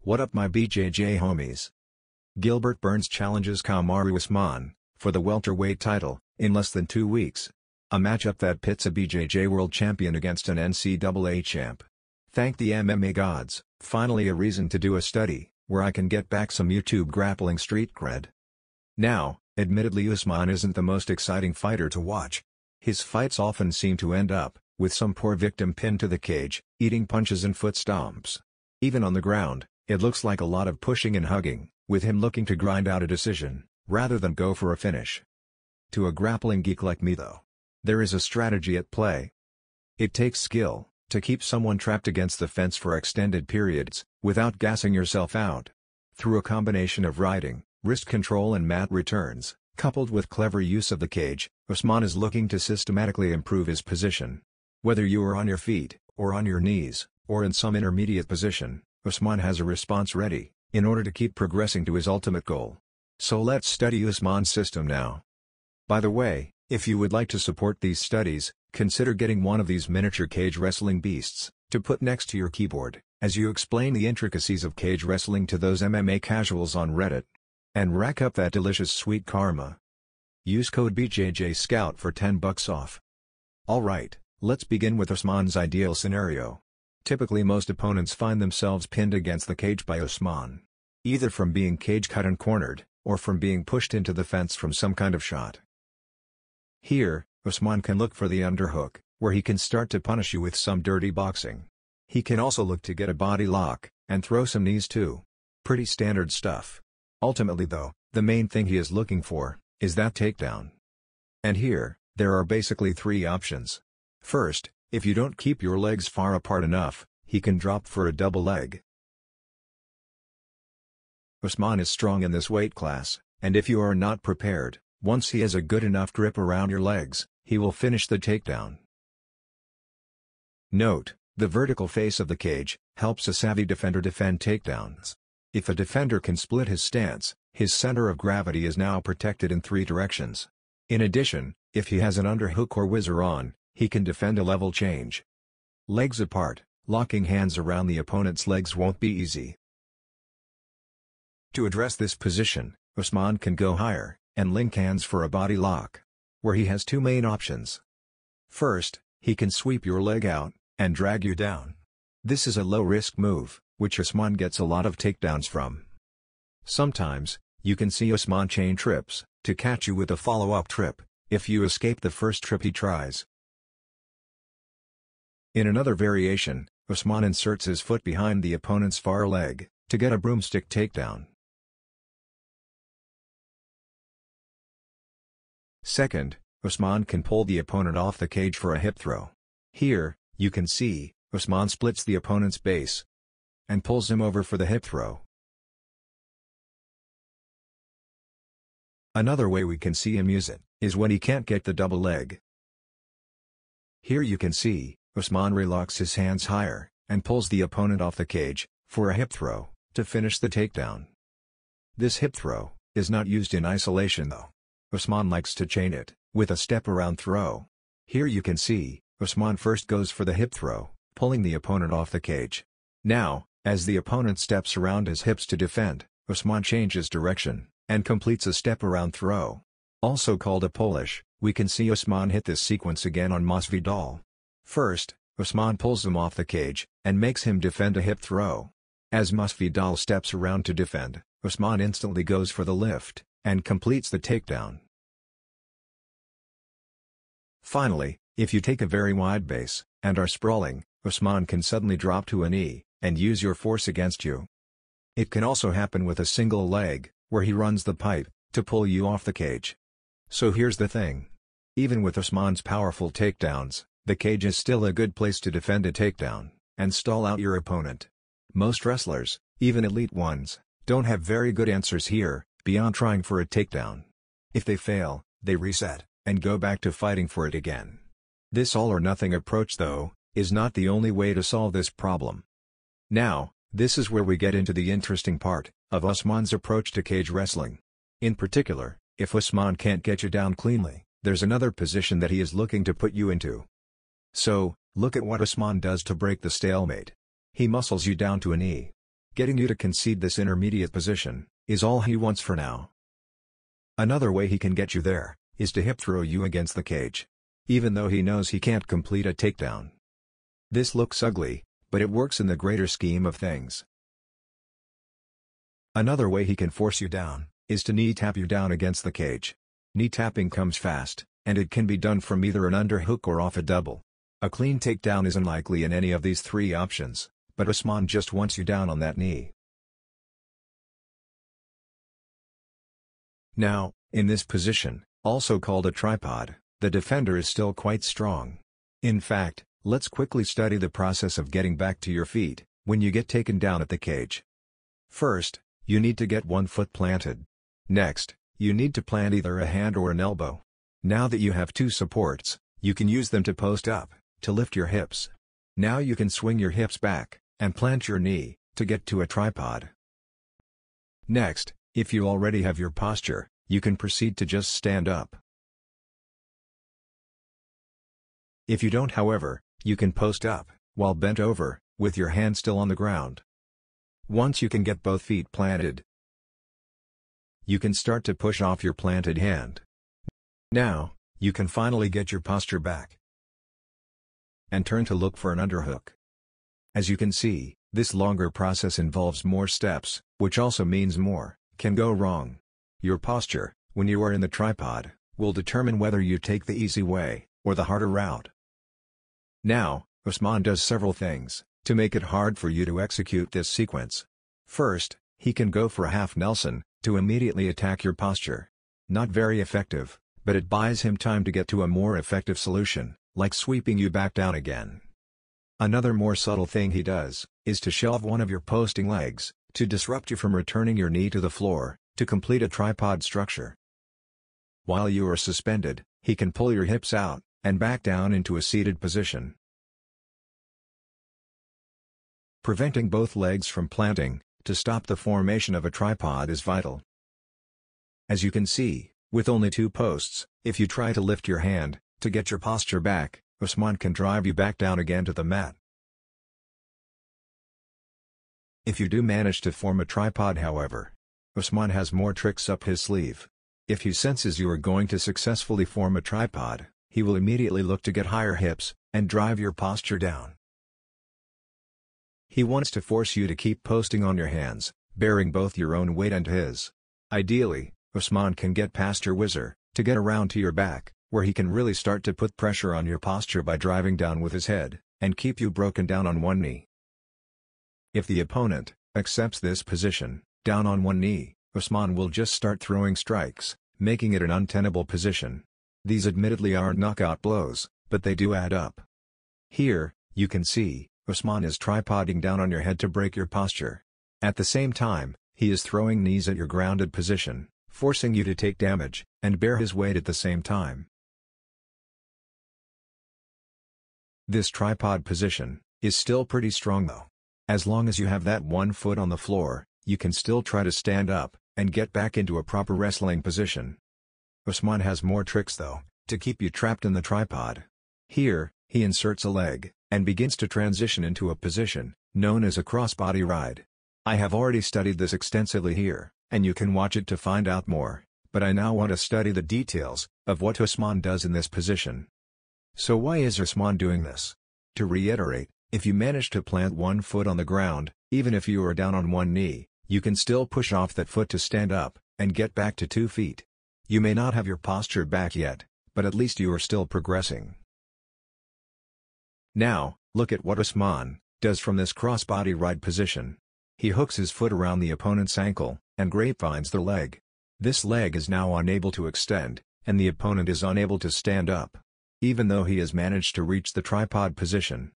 What up my BJJ homies? Gilbert Burns challenges Kamaru Usman for the welterweight title in less than 2 weeks. A matchup that pits a BJJ world champion against an NCAA champ. Thank the MMA gods, finally a reason to do a study, where I can get back some YouTube grappling street cred. Now, admittedly Usman isn't the most exciting fighter to watch. His fights often seem to end up with some poor victim pinned to the cage, eating punches and foot stomps. Even on the ground, it looks like a lot of pushing and hugging, with him looking to grind out a decision, rather than go for a finish. To a grappling geek like me though, there is a strategy at play. It takes skill to keep someone trapped against the fence for extended periods, without gassing yourself out. Through a combination of riding, wrist control and mat returns, coupled with clever use of the cage, Usman is looking to systematically improve his position. Whether you are on your feet, or on your knees, or in some intermediate position, Usman has a response ready, in order to keep progressing to his ultimate goal. So let's study Usman's system now. By the way, if you would like to support these studies, consider getting one of these miniature cage wrestling beasts, to put next to your keyboard, as you explain the intricacies of cage wrestling to those MMA casuals on Reddit. And rack up that delicious sweet karma. Use code BJJSCOUT for $10 off. Alright, let's begin with Usman's ideal scenario. Typically most opponents find themselves pinned against the cage by Usman. Either from being cage cut and cornered, or from being pushed into the fence from some kind of shot. Here, Usman can look for the underhook, where he can start to punish you with some dirty boxing. He can also look to get a body lock, and throw some knees too. Pretty standard stuff. Ultimately though, the main thing he is looking for, is that takedown. And here, there are basically 3 options. First, if you don't keep your legs far apart enough, he can drop for a double leg. Usman is strong in this weight class, and if you are not prepared, once he has a good enough grip around your legs, he will finish the takedown. Note, the vertical face of the cage helps a savvy defender defend takedowns. If a defender can split his stance, his center of gravity is now protected in 3 directions. In addition, if he has an underhook or whizzer on, he can defend a level change. Legs apart, locking hands around the opponent's legs won't be easy. To address this position, Usman can go higher, and link hands for a body lock, where he has 2 main options. First, he can sweep your leg out, and drag you down. This is a low-risk move, which Usman gets a lot of takedowns from. Sometimes, you can see Usman chain trips, to catch you with a follow-up trip, if you escape the first trip he tries. In another variation, Usman inserts his foot behind the opponent's far leg, to get a broomstick takedown. Second, Usman can pull the opponent off the cage for a hip throw. Here, you can see, Usman splits the opponent's base, and pulls him over for the hip throw. Another way we can see him use it, is when he can't get the double leg. Here you can see, Usman relocks his hands higher, and pulls the opponent off the cage, for a hip throw, to finish the takedown. This hip throw is not used in isolation though. Usman likes to chain it, with a step-around throw. Here you can see, Usman first goes for the hip throw, pulling the opponent off the cage. Now, as the opponent steps around his hips to defend, Usman changes direction, and completes a step-around throw. Also called a Polish, we can see Usman hit this sequence again on Masvidal. First, Usman pulls him off the cage, and makes him defend a hip throw. As Masvidal steps around to defend, Usman instantly goes for the lift, and completes the takedown. Finally, if you take a very wide base, and are sprawling, Usman can suddenly drop to a knee, and use your force against you. It can also happen with a single leg, where he runs the pipe, to pull you off the cage. So here's the thing. Even with Usman's powerful takedowns, the cage is still a good place to defend a takedown, and stall out your opponent. Most wrestlers, even elite ones, don't have very good answers here, beyond trying for a takedown. If they fail, they reset, and go back to fighting for it again. This all-or-nothing approach though, is not the only way to solve this problem. Now, this is where we get into the interesting part, of Usman's approach to cage wrestling. In particular, if Usman can't get you down cleanly, there's another position that he is looking to put you into. So, look at what Usman does to break the stalemate. He muscles you down to a knee. Getting you to concede this intermediate position is all he wants for now. Another way he can get you there is to hip throw you against the cage, even though he knows he can't complete a takedown. This looks ugly, but it works in the greater scheme of things. Another way he can force you down is to knee tap you down against the cage. Knee tapping comes fast, and it can be done from either an underhook or off a double. A clean takedown is unlikely in any of these three options, but Usman just wants you down on that knee. Now, in this position, also called a tripod, the defender is still quite strong. In fact, let's quickly study the process of getting back to your feet when you get taken down at the cage. First, you need to get one foot planted. Next, you need to plant either a hand or an elbow. Now that you have two supports, you can use them to post up, to lift your hips. Now you can swing your hips back, and plant your knee, to get to a tripod. Next, if you already have your posture, you can proceed to just stand up. If you don't, however, you can post up, while bent over, with your hand still on the ground. Once you can get both feet planted, you can start to push off your planted hand. Now, you can finally get your posture back and turn to look for an underhook. As you can see, this longer process involves more steps, which also means more can go wrong. Your posture, when you are in the tripod, will determine whether you take the easy way or the harder route. Now, Usman does several things to make it hard for you to execute this sequence. First, he can go for a half Nelson to immediately attack your posture. Not very effective, but it buys him time to get to a more effective solution, like sweeping you back down again. Another more subtle thing he does is to shove one of your posting legs to disrupt you from returning your knee to the floor to complete a tripod structure. While you are suspended, he can pull your hips out and back down into a seated position. Preventing both legs from planting to stop the formation of a tripod is vital. As you can see, with only two posts, if you try to lift your hand to get your posture back, Usman can drive you back down again to the mat. If you do manage to form a tripod, however, Usman has more tricks up his sleeve. If he senses you are going to successfully form a tripod, he will immediately look to get higher hips and drive your posture down. He wants to force you to keep posting on your hands, bearing both your own weight and his. Ideally, Usman can get past your whizzer to get around to your back, where he can really start to put pressure on your posture by driving down with his head, and keep you broken down on one knee. If the opponent accepts this position, down on one knee, Usman will just start throwing strikes, making it an untenable position. These admittedly aren't knockout blows, but they do add up. Here, you can see, Usman is tripoding down on your head to break your posture. At the same time, he is throwing knees at your grounded position, forcing you to take damage, and bear his weight at the same time. This tripod position is still pretty strong though. As long as you have that one foot on the floor, you can still try to stand up and get back into a proper wrestling position. Usman has more tricks though, to keep you trapped in the tripod. Here, he inserts a leg and begins to transition into a position known as a crossbody ride. I have already studied this extensively here, and you can watch it to find out more, but I now want to study the details of what Usman does in this position. So why is Usman doing this? To reiterate, if you manage to plant one foot on the ground, even if you are down on one knee, you can still push off that foot to stand up and get back to 2 feet. You may not have your posture back yet, but at least you are still progressing. Now, look at what Usman does from this crossbody ride position. He hooks his foot around the opponent's ankle and grapevines the leg. This leg is now unable to extend, and the opponent is unable to stand up, even though he has managed to reach the tripod position.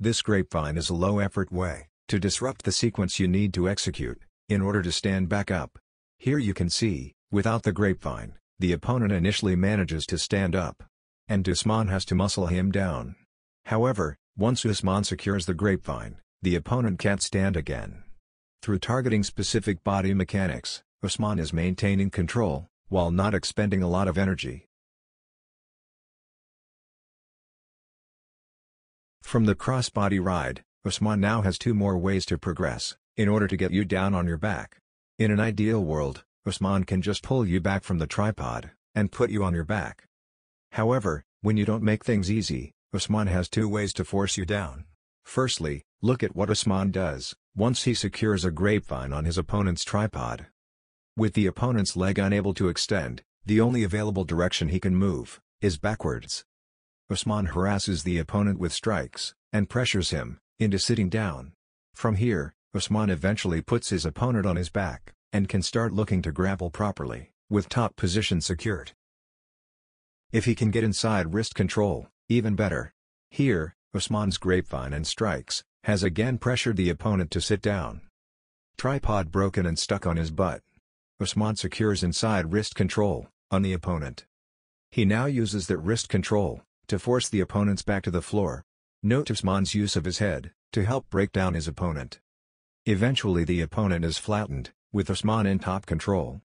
This grapevine is a low-effort way to disrupt the sequence you need to execute in order to stand back up. Here you can see, without the grapevine, the opponent initially manages to stand up, and Usman has to muscle him down. However, once Usman secures the grapevine, the opponent can't stand again. Through targeting specific body mechanics, Usman is maintaining control, while not expending a lot of energy. From the crossbody ride, Usman now has 2 more ways to progress, in order to get you down on your back. In an ideal world, Usman can just pull you back from the tripod and put you on your back. However, when you don't make things easy, Usman has two ways to force you down. Firstly, look at what Usman does once he secures a grapevine on his opponent's tripod. With the opponent's leg unable to extend, the only available direction he can move is backwards. Usman harasses the opponent with strikes and pressures him into sitting down. From here, Usman eventually puts his opponent on his back and can start looking to grapple properly, with top position secured. If he can get inside wrist control, even better. Here, Usman's grapevine and strikes has again pressured the opponent to sit down. Tripod broken and stuck on his butt. Usman secures inside wrist control on the opponent. He now uses that wrist control to force the opponent's back to the floor. Note Usman's use of his head to help break down his opponent. Eventually the opponent is flattened, with Usman in top control.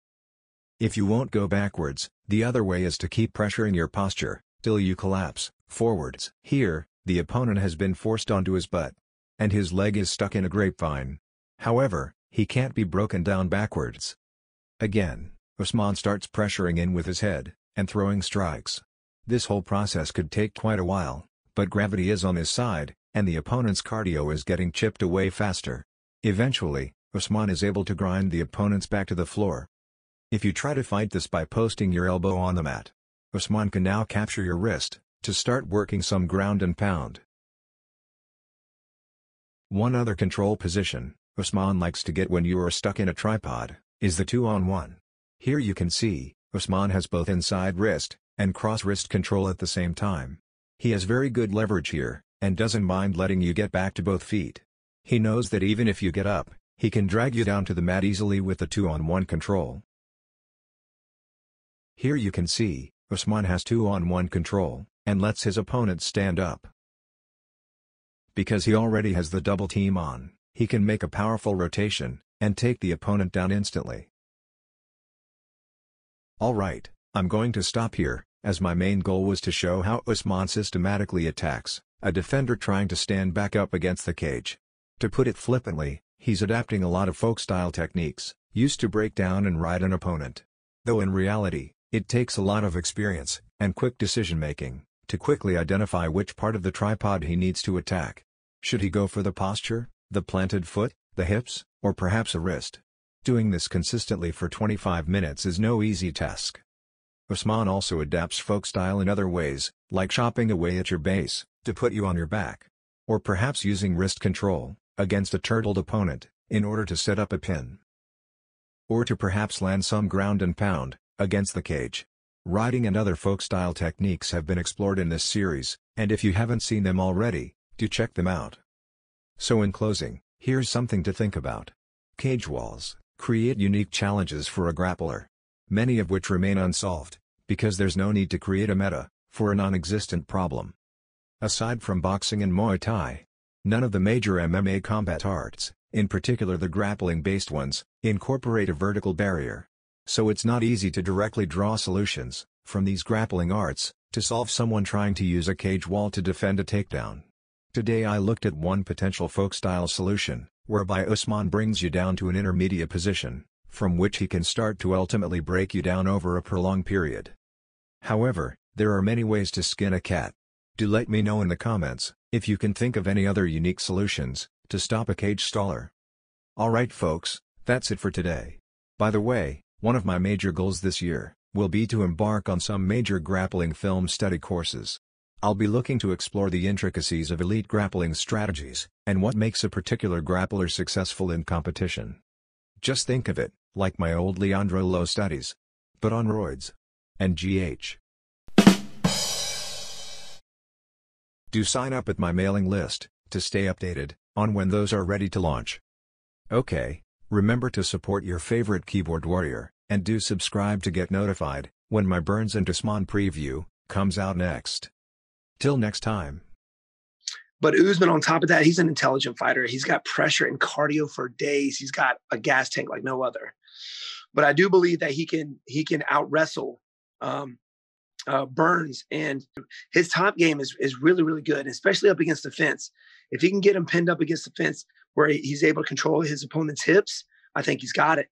If you won't go backwards, the other way is to keep pressuring your posture till you collapse forwards. Here, the opponent has been forced onto his butt, and his leg is stuck in a grapevine. However, he can't be broken down backwards. Again, Usman starts pressuring in with his head and throwing strikes. This whole process could take quite a while, but gravity is on his side, and the opponent's cardio is getting chipped away faster. Eventually, Usman is able to grind the opponent's back to the floor. If you try to fight this by posting your elbow on the mat, Usman can now capture your wrist to start working some ground and pound. One other control position Usman likes to get when you are stuck in a tripod is the 2-on-1. Here you can see, Usman has both inside wrist and cross wrist control at the same time. He has very good leverage here, and doesn't mind letting you get back to both feet. He knows that even if you get up, he can drag you down to the mat easily with the 2-on-1 control. Here you can see, Usman has 2-on-1 control, and lets his opponent stand up. Because he already has the double team on, he can make a powerful rotation and take the opponent down instantly. Alright, I'm going to stop here, as my main goal was to show how Usman systematically attacks a defender trying to stand back up against the cage. To put it flippantly, he's adapting a lot of folk-style techniques used to break down and ride an opponent. Though in reality, it takes a lot of experience and quick decision-making to quickly identify which part of the tripod he needs to attack. Should he go for the posture, the planted foot, the hips, or perhaps a wrist? Doing this consistently for 25 minutes is no easy task. Usman also adapts folk style in other ways, like chopping away at your base to put you on your back, or perhaps using wrist control against a turtled opponent in order to set up a pin, or to perhaps land some ground and pound against the cage. Riding and other folk style techniques have been explored in this series, and if you haven't seen them already, do check them out. So in closing, here's something to think about. Cage walls create unique challenges for a grappler, many of which remain unsolved, because there's no need to create a meta for a non-existent problem. Aside from boxing and Muay Thai, none of the major MMA combat arts, in particular the grappling-based ones, incorporate a vertical barrier. So it's not easy to directly draw solutions from these grappling arts to solve someone trying to use a cage wall to defend a takedown. Today I looked at one potential folk-style solution, whereby Usman brings you down to an intermediate position, from which he can start to ultimately break you down over a prolonged period. However, there are many ways to skin a cat. Do let me know in the comments if you can think of any other unique solutions to stop a cage staller. Alright folks, that's it for today. By the way, one of my major goals this year will be to embark on some major grappling film study courses. I'll be looking to explore the intricacies of elite grappling strategies, and what makes a particular grappler successful in competition. Just think of it like my old Leandro Lo studies, but on roids. And GH. Do sign up at my mailing list to stay updated on when those are ready to launch. Okay, remember to support your favorite keyboard warrior, and do subscribe to get notified when my Burns and Usman preview comes out next. Till next time. But Usman, on top of that, he's an intelligent fighter. He's got pressure and cardio for days. He's got a gas tank like no other. But I do believe that he can out wrestle Burns, and his top game is really, really good, especially up against the fence. If he can get him pinned up against the fence, where he's able to control his opponent's hips, I think he's got it.